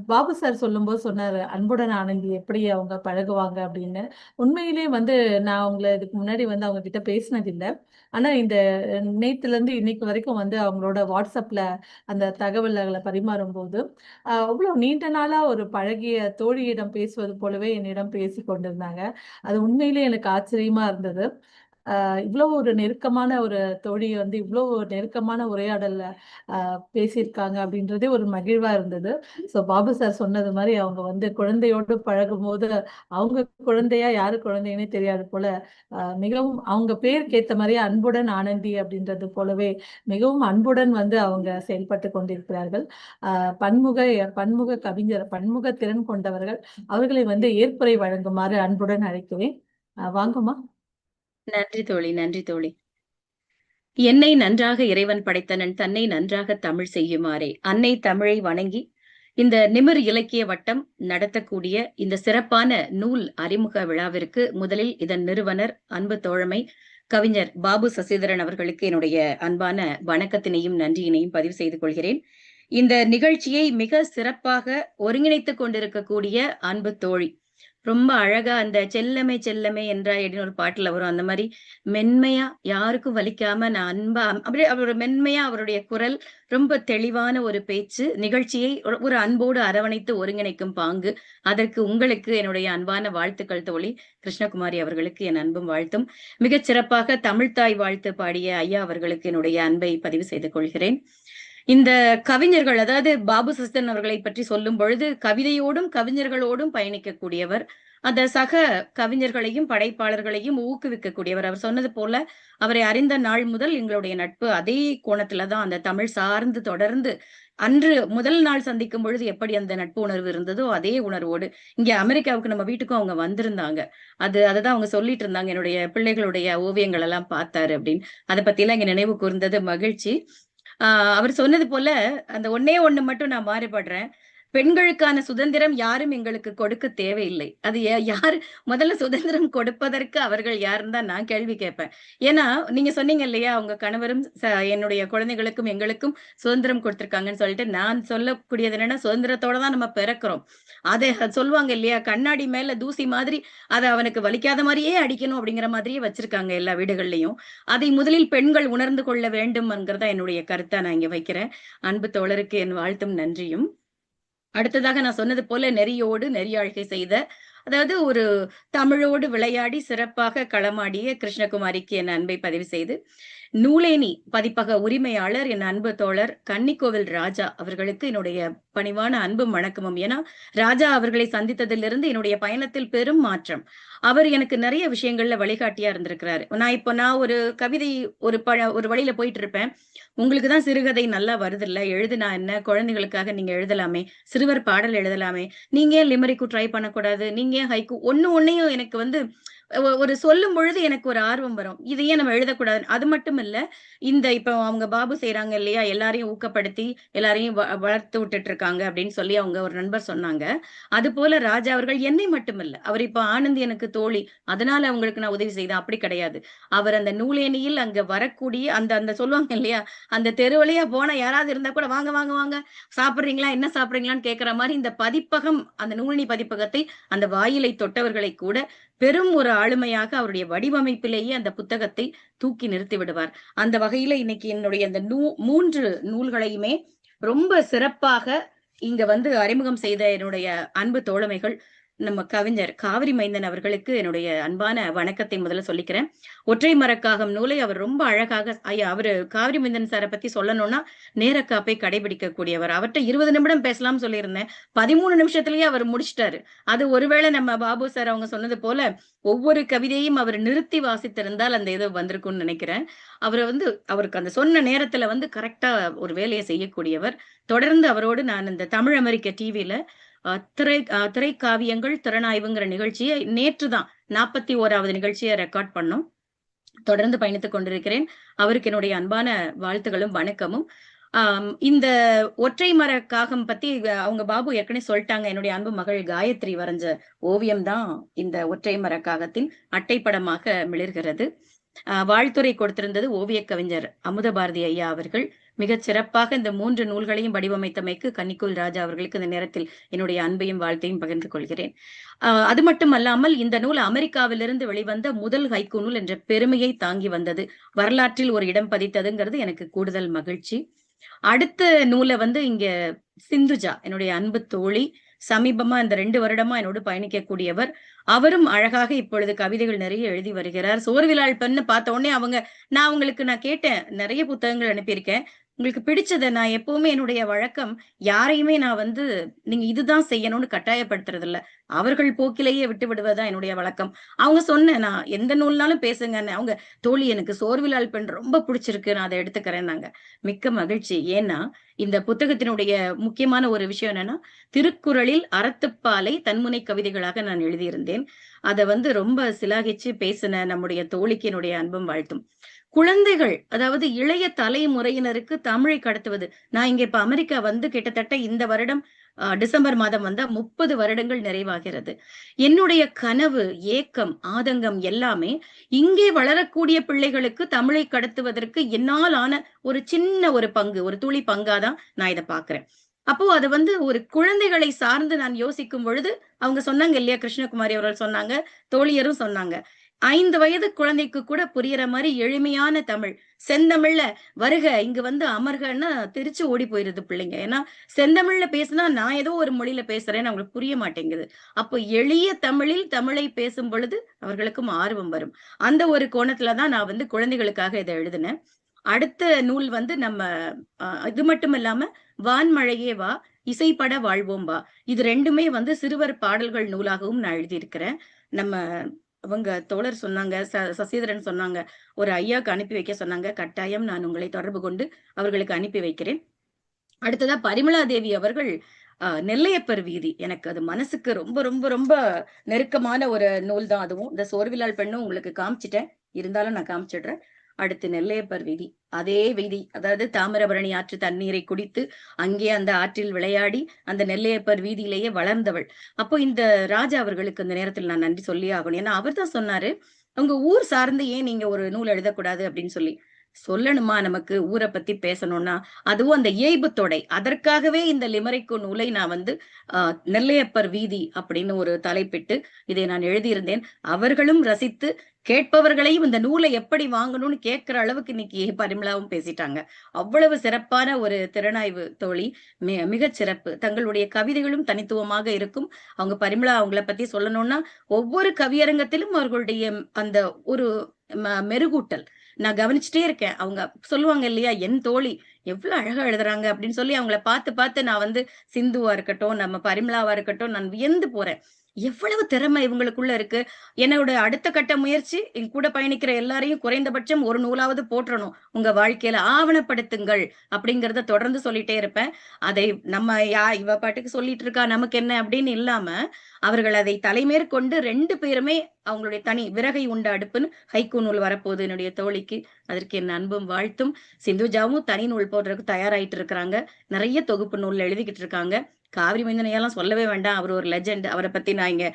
Babu sir சொல்லும்போது சொன்னாரு, "அன்புடன் ஆனந்தி எப்படி அவங்க பழகுவாங்க?" அப்படின்னு. உண்மையிலேயே வந்து நான் அவங்கள இதுக்கு முன்னாடி வந்து அவங்க கிட்ட பேசினதில்ல. ஆனா இந்த நேத்துலருந்து இன்னைக்கு வரைக்கும் வந்து அவங்களோட WhatsAppல அந்த தகவல்கள பரிமாறும்போது, அவ்ளோ நீண்ட நாளா ஒரு பழகிய தோழியிடம் பேசுவது போலவே என்னிடம் பேசிக் கொண்டிருந்தாங்க. அது உண்மையிலேயே எனக்கு ஆச்சரியமா இருந்தது. இவ்ளோ ஒரு நெருக்கமான ஒரு தோழி வந்து இவ்ளோ ஒரு நெருக்கமான உரையாடல்ல அ பேசியிருக்காங்க அப்படின்றதே ஒரு மகிழ்வா இருந்தது. பாபு சார் சொன்னது மாரி அவங்க வந்து குழந்தையோடு பழகும்போது, அவங்க குழந்தையா யாரு குழந்தைன்னே தெரியாது போல, மிகவும் அவங்க பேருக்கு ஏத்த மாரியே அன்புடன் ஆனந்தி அப்படின்றது போலவே மிகவும் அன்புடன் வந்து அவங்க செயல்பட்டுக் கொண்டிருக்கிறார்கள். அ பன்முக பன்முக கவிஞர், பன்முக திறன் கொண்டவர்கள். அவர்களை வந்து ஏற்புரை வழங்குமாறு அன்புடன் அழைக்கிறேன். வாங்கம்மா. நன்றி தோழி, நன்றி தோழி. என்னை நன்றாக இறைவன் படைத்தனன் தன்னை நன்றாக தமிழ் செய்யுமாறே. அன்னை தமிழை வணங்கி, இந்த நிமிர் இலக்கிய வட்டம் நடத்தக்கூடிய இந்த சிறப்பான நூல் அறிமுக விழாவிற்கு முதலில் இதன் நிறுவனர், அன்பு தோழமை, கவிஞர் பாபு சசிதரன் அவர்களுக்கு என்னுடைய அன்பான வணக்கத்தினையும், நன்றியினையும் பதிவு செய்து கொள்கிறேன். இந்த நிகழ்ச்சியை மிக சிறப்பாக ஒருங்கிணைத்துக் கொண்டிருக்கக்கூடிய அன்பு தோழி. ரொம்ப அழகா அந்த "செல்லமே செல்லமே என்றாயடின்னு" ஒரு பாட்டுல வரும். அந்த மாரி மென்மையா, யாருக்கும் வலிக்காம நான் அன்பா அப்படியே அவரோட மென்மையா அவருடைய குரல், ரொம்ப தெளிவான ஒரு பேச்சு, நிகழ்ச்சியை ஒரு அன்போடு அரவணைத்து ஒருங்கிணைக்கும் பாங்கு. அதற்கு உங்களுக்கு என்னுடைய அன்பான வாழ்த்துக்கள் தோழி. கிருஷ்ணகுமாரி அவர்களுக்கு என் அன்பும் வாழ்த்தும். மிகச் சிறப்பாக தமிழ்த்தாய் வாழ்த்து பாடிய ஐயா அவர்களுக்கு என்னுடைய அன்பை பதிவு செய்து கொள்கிறேன். இந்த கவிஞர்கள், அதாவது பாபு சிஸ்டன் அவர்களை பற்றி சொல்லும் பொழுது, கவிதையோடும் கவிஞர்களோடும் பயணிக்கக்கூடியவர். அந்த சக கவிஞர்களையும் படைப்பாளர்களையும் ஊக்குவிக்கக்கூடியவர். அவர் சொன்னது போல, அவரை அறிந்த நாள் முதல் எங்களுடைய நட்பு அதே கோணத்துல தான், அந்த தமிழ் சார்ந்து தொடர்ந்து அன்று முதல் நாள் சந்திக்கும் பொழுது எப்படி அந்த நட்பு உணர்வு இருந்ததோ, அதே உணர்வோடு இங்க அமெரிக்காவுக்கு நம்ம வீட்டுக்கும் அவங்க வந்திருந்தாங்க. அததான் அவங்க சொல்லிட்டு இருந்தாங்க. என்னுடைய பிள்ளைகளுடைய ஓவியங்கள் எல்லாம் பார்த்தாரு அப்படின்னு. அத பத்தியெல்லாம் இங்க நினைவு கூர்ந்தது மகிழ்ச்சி. ஆ அவர் சொன்னது போல, அந்த ஒண்ணே ஒண்ணு மட்டும் நான் மாறுபடுறேன். பெண்களுக்கான சுதந்திரம் யாரும் எங்களுக்கு கொடுக்க தேவையில்லை. அது யாரு முதல்ல சுதந்திரம் கொடுப்பதற்கு அவர்கள் யாருன்னு தான் நான் கேள்வி கேட்பேன். ஏன்னா, நீங்க சொன்னீங்க இல்லையா, உங்க கணவரும் என்னுடைய குழந்தைகளுக்கும், எங்களுக்கும் சுதந்திரம் குடுத்துருக்காங்கன்னு சொல்லிட்டு, நான் சொல்லக்கூடியது என்னன்னா, சுதந்திரத்தோட தான் நம்ம பிறக்கிறோம். அத சொல்லுவாங்க இல்லையா, கண்ணாடி மேல தூசி மாதிரி அத அவனுக்கு வலிக்காத மாரியே அடிக்கணும் அப்படிங்கிற மாதிரியே வச்சிருக்காங்க எல்லா வீடுகள்லயும். அதை முதலில் பெண்கள் உணர்ந்து கொள்ள வேண்டும் என்கிறதா என்னுடைய கருத்தா நான் இங்க வைக்கிறேன். அன்பு தோழருக்கு என் வாழ்த்தும் நன்றியும். அடுத்ததாக நான் சொன்னது போல நெறியோடு நெறியாழ்கை செய்த, அதாவது ஒரு தமிழோடு விளையாடி சிறப்பாக களமாடிய கிருஷ்ணகுமாரிக்கு என் அன்பை பதிவு செய்து, நூலேணி பதிப்பக உரிமையாளர் என் அன்பு தோழர் கன்னிக்கோவில் ராஜா அவர்களுக்கு என்னுடைய பணிவான அன்பும் வணக்கமும். ஏன்னா, ராஜா அவர்களை சந்தித்ததிலிருந்து என்னுடைய பயணத்தில் பெரும் மாற்றம். அவர் எனக்கு நெறைய விஷயங்கள்ல வழிகாட்டியா இருந்திருக்கிறாரு. நான் ஒரு கவிதை ஒரு வழியில போயிட்டு இருப்பேன். உங்களுக்கு தான் சிறுகதை நல்லா வருதுல்ல, எழுதுனா என்ன? குழந்தைகளுக்காக நீங்க எழுதலாமே! சிறுவர் பாடல் எழுதலாமே! நீங்க ஏன் லிமெரிக்கு ட்ரை பண்ணக்கூடாது? நீங்க ஏன் ஹைக்கூ ஒண்ணையும் எனக்கு வந்து ஒரு சொல்லும் பொழுது எனக்கு ஒரு ஆர்வம் வரும். இது ஏன் நம்ம எழுதக்கூடாது? அது மட்டும் இல்ல, இப்போ அவங்க பாபு செய்றாங்க இல்லையா? எல்லாரையும் ஊக்கப்படுத்தி, எல்லாரையும் வளர்த்து விட்டுட்டு இருக்காங்க அப்படின்னு சொல்லி அவங்க ஒரு நண்பர் சொன்னாங்க. அதுபோல ராஜா அவர்கள் என்னை மட்டுமல்ல, அவர் இப்ப ஆனந்தி எனக்கு தோழி, அதனால அவங்களுக்கு நான் உதவி செய்தேன் அப்படி கிடையாது. அவர் அந்த நூலேணியில் அங்க வரக்கூடிய அந்த அந்த சொல்லுவாங்க இல்லையா? அந்த தெரு வழியா போனா யாராவது இருந்தா கூட, "வாங்க, வாங்க, வாங்க. சாப்பிடுறீங்களா? என்ன சாப்பிடுறீங்களான்னு?" கேட்கிற மாரி இந்த பதிப்பகம், அந்த நூலினி பதிப்பகத்தை அந்த வாயிலை தொட்டவர்களை கூட பெரும் ஒரு ஆளுமையாக அவருடைய வடிவமைப்பிலேயே அந்த புத்தகத்தை தூக்கி நிறுத்தி விடுவார். அந்த வகையில இன்னைக்கு என்னுடைய அந்த 3 நூல்களையுமே ரொம்ப சிறப்பாக இங்க வந்து அறிமுகம் செய்த என்னுடைய அன்பு தோழமைகள், நம்ம கவிஞர் காவிரி மைந்தன் அவர்களுக்கு என்னுடைய அன்பான வணக்கத்தை முதல்ல சொல்லிக்கிறேன். ஒற்றை மரக்காகம் நூலை அவர் ரொம்ப அழகாக அவரு காவிரி மைந்தன் சார பத்தி சொல்லணும்னா, நேரக்காப்பை கடைபிடிக்கக்கூடியவர். அவர்ட்ட 20 நிமிடம் பேசலாம்னு சொல்லியிருந்தேன். 13 நிமிஷத்திலேயே அவர் முடிச்சுட்டாரு. அது ஒருவேளை நம்ம பாபு சார் அவங்க சொன்னது போல, ஒவ்வொரு கவிதையும் அவர் நிறுத்தி வாசித்திருந்தால் அந்த இது வந்திருக்கும்னு நினைக்கிறேன். அவருக்கு அந்த சொன்ன நேரத்துல வந்து கரெக்ட்டா ஒரு வேலைய செய்யக்கூடியவர். தொடர்ந்து அவரோடு நான் இந்த தமிழ் அமெரிக்க டிவில திரைக்காவியங்கள் திறனாய்வுங்கிற நிகழ்ச்சிய நேற்று தான் 41வது நிகழ்ச்சிய ரெக்கார்ட் பண்ணோம். தொடர்ந்து பயணித்துக் கொண்டிருக்கிறேன். அவருக்கு என்னுடைய அன்பான வாழ்த்துகளும், வணக்கமும். இந்த ஒற்றை மர காகம் பத்தி அவங்க பாபு ஏற்கனவே சொல்ட்டாங்க. என்னுடைய அன்பு மகள் காயத்ரி வரைஞ்ச ஓவியம் தான் இந்த ஒற்றை மர காகத்தின் அட்டைப்படமாக மிளிர்கிறது. வாழ்த்துரை கொடுத்திருந்தது ஓவிய கவிஞர் அமுதபாரதி ஐயா அவர்கள். மிகச் சிறப்பாக இந்த 3 நூல்களையும் வடிவமைத்தமைக்கு கன்னிக்கோயில் ராஜா அவர்களுக்கு இந்த நேரத்தில் என்னுடைய அன்பையும் வாழ்த்தையும் பகிர்ந்து கொள்கிறேன். அது மட்டுமல்லாமல் இந்த நூல் அமெரிக்காவிலிருந்து வெளிவந்த முதல் ஹைக்கூ நூல் என்ற பெருமையை தாங்கி வந்தது. வரலாற்றில் ஒரு இடம் பதித்ததுங்கிறது எனக்கு கூடுதல் மகிழ்ச்சி. அடுத்த நூலை வந்து இங்க சிந்துஜா, என்னுடைய அன்பு தோழி, சமீபமா இந்த 2 வருடமா என்னோடு பயணிக்கக்கூடியவர். அவரும் அழகாக இப்பொழுது கவிதைகள் நிறைய எழுதி வருகிறார். சோர்விலாள் பெண்ணு பார்த்த உடனே நான் கேட்டேன். நிறைய புத்தகங்கள் அனுப்பியிருக்கேன். உங்களுக்கு பிடிச்சத நான் எப்பவுமே என்னுடைய வழக்கம், யாரையுமே நான் வந்து நீங்க இதுதான் செய்யணும்னு கட்டாயப்படுத்துறது இல்ல. அவர்கள் போக்கிலேயே விட்டு விடுவதுதான் என்னுடைய வழக்கம். அவங்க சொன்னேன், நான் எந்த நூல்னாலும் பேசுங்கன்னு. அவங்க தோழி எனக்கு சோர்விலாள் பெண் ரொம்ப பிடிச்சிருக்கு, நான் அதை எடுத்துக்கிறேன்னாங்க. மிக்க மகிழ்ச்சி. ஏன்னா இந்த புத்தகத்தினுடைய முக்கியமான ஒரு விஷயம் என்னன்னா, திருக்குறளில் அறத்துப்பாலை தன்முனை கவிதைகளாக நான் எழுதியிருந்தேன். அத வந்து ரொம்ப சிலாகிச்சு பேசின நம்முடைய தோழிக்கு என்னுடைய அன்பும் வாழ்த்தும். குழந்தைகள், அதாவது இளைய தலைமுறையினருக்கு தமிழை கடத்துவது. நான் இங்க இப்ப அமெரிக்கா வந்து கிட்டத்தட்ட இந்த வருடம் டிசம்பர் மாதம் வந்தா 30 வருடங்கள் நிறைவாகிறது. என்னுடைய கனவு, ஏக்கம், ஆதங்கம் எல்லாமே இங்கே வளரக்கூடிய பிள்ளைகளுக்கு தமிழை கடத்துவதற்கு என்னால் ஆன ஒரு சின்ன ஒரு பங்கு, ஒரு துளி பங்காதான் நான் இத பாக்குறேன். அப்போ அது வந்து ஒரு குழந்தைகளை சார்ந்து நான் யோசிக்கும் பொழுது, அவங்க சொன்னாங்க இல்லையா, கிருஷ்ணகுமாரி அவர்கள் சொன்னாங்க, தோழியரும் சொன்னாங்க. 5 வயது குழந்தைக்கு கூட புரியிற மாரி எளிமையான தமிழ். செந்தமிழ்ல வருக, இங்கு வந்து அமர்கன்னா தெரிச்சு ஓடி போயிருது பிள்ளைங்க. ஏன்னா, செந்தமிழ்ல பேசினா நான் ஏதோ ஒரு மொழியில பேசுறேன்னு அவங்களுக்கு புரிய மாட்டேங்குது. அப்போ எளிய தமிழில் தமிழை பேசும் பொழுது அவர்களுக்கும் ஆர்வம் வரும். அந்த ஒரு கோணத்துல தான் நான் வந்து குழந்தைகளுக்காக இத எழுதினேன். அடுத்த நூல் வந்து நம்ம இது மட்டும் இல்லாம "வான்மழையே வா, இசைப்பட வாழ்வோம் வா". இது 2மே வந்து சிறுவர் பாடல்கள் நூலாகவும் நான் எழுதியிருக்கிறேன். நம்ம அவங்க தோழர் சொன்னாங்க, சசிதரன் சொன்னாங்க, ஒரு ஐயாக்கு அனுப்பி வைக்க சொன்னாங்க. கட்டாயம் நான் உங்களை தொடர்பு கொண்டு அவர்களுக்கு அனுப்பி வைக்கிறேன். அடுத்ததா பரிமளா தேவி அவர்கள் நெல்லையப்பர் வீதி. எனக்கு அது மனசுக்கு ரொம்ப ரொம்ப ரொம்ப நெருக்கமான ஒரு நூல் தான் அதுவும். இந்த சோர்விலாள் பெண்ணும் உங்களுக்கு காமிச்சுட்டேன். இருந்தாலும் நான் காமிச்சிடுறேன். அடுத்து நெல்லையப்பர் வீதி. அதே வீதி, அதாவது தாமிரபரணி ஆற்று தண்ணீரை குடித்து, அங்கே அந்த ஆற்றில் விளையாடி, அந்த நெல்லையப்பர் வீதியிலேயே வளர்ந்தவள். அப்போ இந்த ராஜா அவர்களுக்கு இந்த நேரத்தில் நான் நன்றி சொல்லியே ஆகணும். ஏன்னா அவர் தான் சொன்னாரு, "உங்க ஊர் சார்ந்து ஏன் நீங்க ஒரு நூல் எழுதக்கூடாது?" அப்படின்னு சொல்லி. சொல்லணுமா நமக்கு ஊர பத்தி பேசணும்னா? அதுவும் அந்த இயைபு தொடை. அதற்காகவே இந்த லிமெரிக்கு நூலை நான் வந்து நெல்லையப்பர் வீதி அப்படின்னு ஒரு தலைப்பிட்டு இதை நான் எழுதியிருந்தேன். அவர்களும் ரசித்து, கேட்பவர்களையும் இந்த நூலை எப்படி வாங்கணும்னு கேட்கிற அளவுக்கு இன்னைக்கு பரிமளாவும் பேசிட்டாங்க. அவ்வளவு சிறப்பான ஒரு திறனாய்வு தோழி. மிகச் சிறப்பு. தங்களுடைய கவிதைகளும் தனித்துவமாக இருக்கும். அவங்க பரிமளா அவங்கள பத்தி சொல்லணும்னா, ஒவ்வொரு கவியரங்கத்திலும் அவர்களுடைய அந்த ஒரு மெருகூட்டல். நான் கவனிச்சுட்டே இருக்கேன். அவங்க சொல்லுவாங்க இல்லையா, என் தோழி எவ்வளவு அழகா எழுதுறாங்க அப்படின்னு சொல்லி அவங்கள பார்த்து பார்த்து நான் வந்து சிந்துவா இருக்கட்டும், நம்ம பரிமளாவா இருக்கட்டும், நான் வியந்து போறேன். எவ்வளவு திறமை இவங்களுக்குள்ள இருக்கு. என்னோட அடுத்த கட்ட முயற்சி, என் கூட பயணிக்கிற எல்லாரையும் குறைந்தபட்சம் ஒரு நூலாவது போற்றணும். உங்க வாழ்க்கையில ஆவணப்படுத்துங்கள் அப்படிங்கிறத தொடர்ந்து சொல்லிட்டே இருப்பேன். அதை நம்ம இவ பாட்டுக்கு சொல்லிட்டு இருக்கா, நமக்கு என்ன அப்படின்னு இல்லாம, அவர்கள் அதை தலைமேற்கொண்டு 2 பேருமே அவங்களுடைய தனி விறகை உண்ட அடுப்புன்னு ஹைக்கூ நூல் வரப்போகுது என்னுடைய தோழிக்கு. அதற்கு என் அன்பும் வாழ்த்தும். சிந்துஜாவும் தனி நூல் போடுறதுக்கு தயாராயிட்டு இருக்கிறாங்க. நிறைய தொகுப்பு நூல் எழுதிக்கிட்டு இருக்காங்க. காவிரி மைந்தனையெல்லாம் சொல்லவே வேண்டாம். அவர் ஒரு லெஜெண்ட். அவர பத்தி நான் இங்க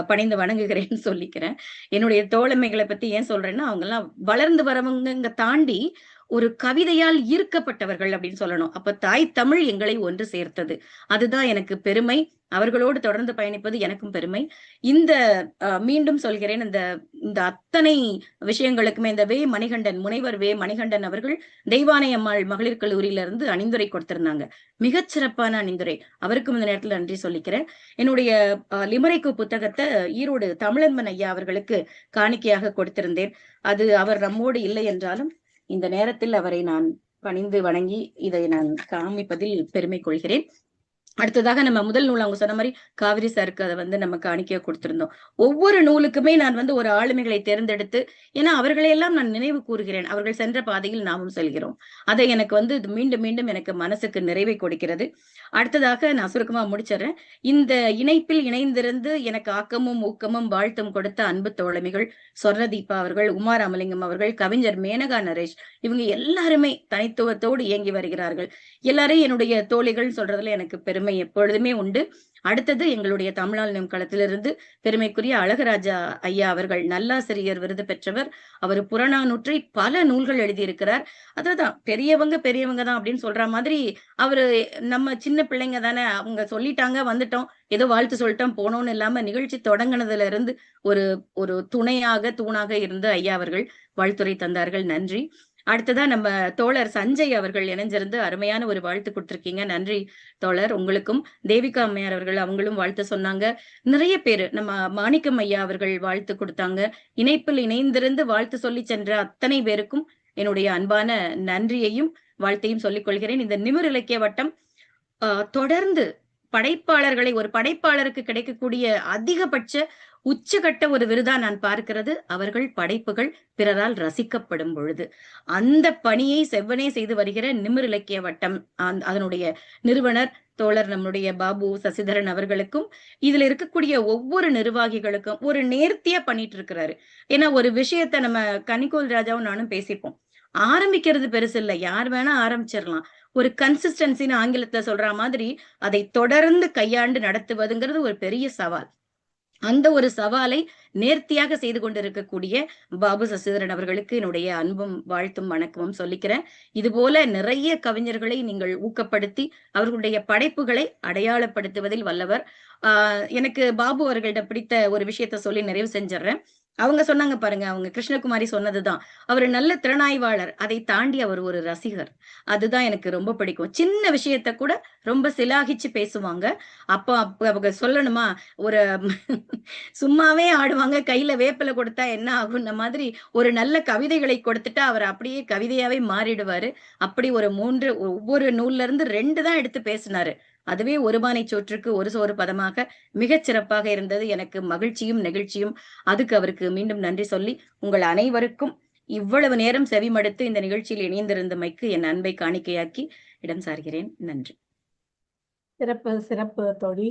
பணிந்து வணங்குகிறேன்னு சொல்லிக்கிறேன். என்னுடைய தோழமைகள பத்தி ஏன் சொல்றேன்னா, அவங்கலாம் வளர்ந்து வரவங்கங்க தாண்டி ஒரு கவிதையால் ஈர்க்கப்பட்டவர்கள் அப்படின்னு சொல்லணும். அப்ப தாய் தமிழ் எங்களை ஒன்று சேர்த்தது. அதுதான் எனக்கு பெருமை. அவர்களோடு தொடர்ந்து பயணிப்பது எனக்கும் பெருமை. இந்த மீண்டும் சொல்கிறேன், இந்த இந்த அத்தனை விஷயங்களுக்குமே இந்த முனைவர் மணிகண்டன் அவர்கள் தெய்வானை அம்மாள் மகளிர் கல்லூரியிலிருந்து அணிந்துரை கொடுத்திருந்தாங்க. மிகச் சிறப்பான அணிந்துரை. அவருக்கும் இந்த நேரத்துல நன்றி சொல்லிக்கிறேன். என்னுடைய லிமெரிக்கு புத்தகத்த ஈரோடு தமிழன்பன் ஐயா அவர்களுக்கு காணிக்கையாக கொடுத்திருந்தேன். அது அவர் நம்மோடு இல்லை என்றாலும் இந்த நேரத்தில் அவரை நான் பணிந்து வணங்கி இதை நான் காமிப்பதில் பெருமை கொள்கிறேன். அடுத்ததாக நம்ம முதல் நூல் அவங்க சொன்ன மாதிரி காவிரி சாருக்கு அதை வந்து நம்ம காணிக்கையா கொடுத்திருந்தோம். ஒவ்வொரு நூலுக்குமே நான் வந்து ஒரு ஆளுமைகளை தேர்ந்தெடுத்து, ஏன்னா அவர்களையெல்லாம் நான் நினைவு கூறுகிறேன். அவர்கள் சென்ற பாதையில் நாமும் செல்கிறோம். அதை எனக்கு வந்து மீண்டும் மீண்டும் எனக்கு மனசுக்கு நிறைவை கொடுக்கிறது. அடுத்ததாக நான் சுருக்கமா முடிச்சிடுறேன். இந்த இணைப்பில் இணைந்திருந்து எனக்கு ஆக்கமும் ஊக்கமும் வாழ்த்தும் கொடுத்த அன்பு தோழமைகள் சொர்ணதீபா அவர்கள், உமா ராமலிங்கம் அவர்கள், கவிஞர் மேனகா நரேஷ், இவங்க எல்லாருமே தனித்துவத்தோடு இயங்கி வருகிறார்கள். எல்லாரையும் என்னுடைய தோழிகள் சொல்றதுல எனக்கு பெருமை. பெருமை எப்பொழுதுமே உண்டு. அடுத்தது எங்களுடைய தமிழால் களத்திலிருந்து பெருமைக்குரிய அழகராஜா ஐயா அவர்கள் நல்லாசிரியர் விருது பெற்றவர். அவர் புறநானூற்றை பல நூல்கள் எழுதியிருக்கிறார். அதுதான் பெரியவங்க பெரியவங்க தான் அப்படின்னு சொல்ற மாதிரி அவரு நம்ம சின்ன பிள்ளைங்க தானே, அவங்க சொல்லிட்டாங்க வந்துட்டோம், ஏதோ வாழ்த்து சொல்லிட்டோம் போனோம்னு இல்லாம நிகழ்ச்சி தொடங்குனதுல இருந்து ஒரு ஒரு துணையாக தூணாக இருந்து ஐயா அவர்கள் வாழ்த்துரை தந்தார்கள். நன்றி. அடுத்ததா நம்ம தோழர் சஞ்சய் அவர்கள் இணைஞ்சிருந்து அருமையான ஒரு வாழ்த்து கொடுத்திருக்கீங்க. நன்றி தோழர். உங்களுக்கும் தேவிகா அம்மையார் அவர்கள் அவங்களும் வாழ்த்து சொன்னாங்க. நிறைய பேரு நம்ம மாணிக்கம் ஐயா அவர்கள் வாழ்த்து கொடுத்தாங்க. இணைப்பில் இணைந்திருந்து வாழ்த்து சொல்லி சென்ற அத்தனை பேருக்கும் என்னுடைய அன்பான நன்றியையும் வாழ்த்தையும் சொல்லிக் கொள்கிறேன். இந்த நிமிர் இலக்கிய வட்டம் தொடர்ந்து படைப்பாளர்களை ஒரு படைப்பாளருக்கு கிடைக்கக்கூடிய அதிகபட்ச உச்சகட்ட ஒரு விருதா நான் பார்க்கிறது அவர்கள் படைப்புகள் பிறரால் ரசிக்கப்படும் பொழுது. அந்த பணியை செவ்வனே செய்து வருகிற நிமிர் இலக்கிய வட்டம் அதனுடைய நிறுவனர் தோழர் நம்முடைய பாபு சசிதரன் அவர்களுக்கும் இதுல இருக்கக்கூடிய ஒவ்வொரு நிர்வாகிகளுக்கும் ஒரு நேர்த்தியா பண்ணிட்டு இருக்கிறாரு. ஏன்னா ஒரு விஷயத்த நம்ம கனிகோல் ராஜாவும் நானும் பேசிப்போம். ஆரம்பிக்கிறது பெருசு இல்ல, யார் வேணா ஆரம்பிச்சிடலாம். ஒரு கன்சிஸ்டன்சின்னு ஆங்கிலத்துல சொல்ற மாதிரி அதை தொடர்ந்து கையாண்டு நடத்துவதுங்கிறது ஒரு பெரிய சவால். அந்த ஒரு சவாலை நேர்த்தியாக செய்து கொண்டிருக்கக்கூடிய பாபு சசிதரன் அவர்களுக்கு என்னுடைய அன்பும் வாழ்த்தும் வணக்கமும் சொல்லிக்கிறேன். இது போல நிறைய கவிஞர்களை நீங்கள் ஊக்கப்படுத்தி அவர்களுடைய படைப்புகளை அடையாளப்படுத்துவதில் வல்லவர். எனக்கு பாபு அவர்களிடம் பிடித்த ஒரு விஷயத்த சொல்லி நிறைவு செஞ்சிடறேன். அவங்க சொன்னாங்க பாருங்க, அவங்க கிருஷ்ணகுமாரி சொன்னதுதான். அவரு நல்ல திறனாய்வாளர், அதை தாண்டி அவர் ஒரு ரசிகர். அதுதான் எனக்கு ரொம்ப பிடிக்கும். சின்ன விஷயத்த கூட ரொம்ப சிலாகிச்சு பேசுவாங்க. அப்ப அவங்க சொல்லணுமா, ஒரு சும்மாவே ஆடுவாங்க, கையில வேப்பில கொடுத்தா என்ன ஆகும்ன மாதிரி ஒரு நல்ல கவிதைகளை கொடுத்துட்டா அவர் அப்படியே கவிதையாவே மாறிடுவாரு. அப்படி ஒரு ஒவ்வொரு நூல்ல இருந்து 2 தான் எடுத்து பேசினாரு. அதுவே ஒரு பானை சோற்றுக்கு ஒரு சோறு பதமாக மிகச் சிறப்பாக இருந்தது. எனக்கு மகிழ்ச்சியும் நெகிழ்ச்சியும். அதுக்கு அவருக்கு மீண்டும் நன்றி சொல்லி உங்கள் அனைவருக்கும் இவ்வளவு நேரம் செவிமடுத்து இந்த நிகழ்ச்சியில் இணைந்திருந்தமைக்கு என் அன்பை காணிக்கையாக்கி இடம் சார்கிறேன். நன்றி. சிறப்பு சிறப்பு தோழி.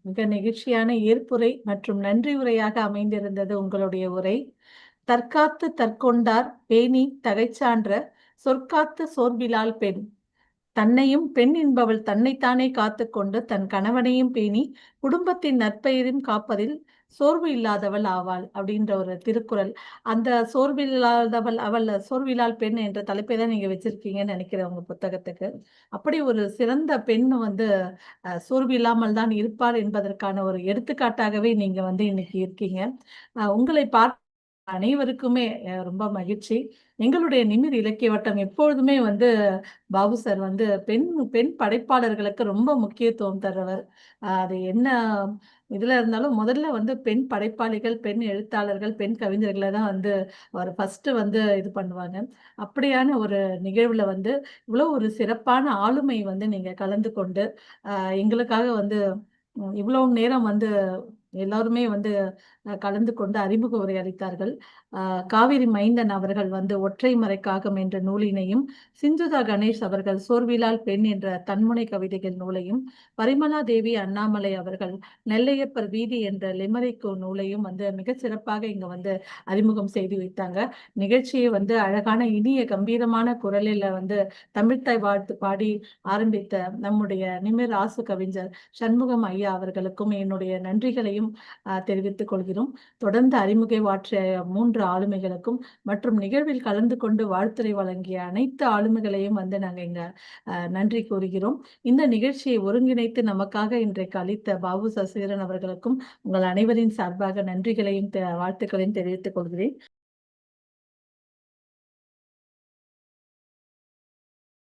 மிக நெகிழ்ச்சியான ஏற்புரை மற்றும் நன்றி உரையாக அமைந்திருந்தது உங்களுடைய உரை. தற்காத்து தற்கொண்டார் பேணி தகைச்சான்ற சொற்காத்து சோர்விலாள் பெண். தன்னையும் பெண் என்பவள் தன்னைத்தானே காத்துக்கொண்டு தன் கணவனையும் பேணி குடும்பத்தின் நற்பெயரையும் காப்பதில் சோர்வு இல்லாதவள் ஆவாள் அப்படின்ற ஒரு திருக்குறள். அந்த சோர்வில்லாள் பெண் என்ற தலைப்பை தான் நீங்க வச்சிருக்கீங்கன்னு நினைக்கிறேன் உங்க புத்தகத்துக்கு. அப்படி ஒரு சிறந்த பெண் வந்து சோர்வு இல்லாமல் தான் இருப்பாள் என்பதற்கான ஒரு எடுத்துக்காட்டாகவே நீங்க வந்து இன்னைக்கு இருக்கீங்க. உங்களை பார்த்து அனைவருக்குமே ரொம்ப மகிழ்ச்சி. எங்களுடைய நிமிர் இலக்கிய வட்டம் எப்பொழுதுமே வந்து பாபு சார் வந்து பெண் பெண் படைப்பாளர்களுக்கு ரொம்ப முக்கியத்துவம் தர்றவர். அது என்ன இதுல இருந்தாலும் முதல்ல வந்து பெண் படைப்பாளிகள், பெண் எழுத்தாளர்கள், பெண் கவிஞர்களை தான் வந்து அவர் ஃபர்ஸ்ட் வந்து இது பண்ணுவாங்க. அப்படியான ஒரு நிகழ்வுல வந்து இவ்வளவு ஒரு சிறப்பான ஆளுமை வந்து நீங்க கலந்து கொண்டு எங்களுக்காக வந்து இவ்வளவு நேரம் வந்து எல்லாருமே வந்து கலந்து கொண்டு அறிமுக உரை அளித்தார்கள். காவிரி மைந்தன் அவர்கள் வந்து ஒற்றை மறைக்காகம் என்ற நூலினையும், சிந்துதா கணேஷ் அவர்கள் சோர்விலாள் பெண் என்ற தன்முனை கவிதைகள் நூலையும், பரிமலா தேவி அண்ணாமலை அவர்கள் நெல்லையப்பர் வீதி என்ற லிமரிக்கு நூலையும் வந்து மிகச் சிறப்பாக இங்க வந்து அறிமுகம் செய்து வைத்தாங்க. நிகழ்ச்சியை வந்து அழகான இனிய கம்பீரமான குரலில் வந்து தமிழ்த்தாய் வாழ்த்து பாடி ஆரம்பித்த நம்முடைய நிமிர் ஆசு கவிஞர் சண்முகம் ஐயா அவர்களுக்கும் என்னுடைய நன்றிகளையும் தெரிவித்துக் கொள்கிறோம். தொடர்ந்து அறிமுக வாற்றிய 3 ஆளுமைகளுக்கும் மற்றும் நிகழ்வில் கலந்து கொண்டு வாழ்த்துரை வழங்கிய அனைத்து ஆளுமைகளையும் வந்து நாங்க இங்க நன்றி கூறுகிறோம். இந்த நிகழ்ச்சியை ஒருங்கிணைத்து நமக்காக இன்றைக்கு அளித்த பாபு சசிதரன் அவர்களுக்கும் உங்கள் அனைவரின் சார்பாக நன்றிகளையும் வாழ்த்துக்களையும் தெரிவித்துக் கொள்கிறேன்.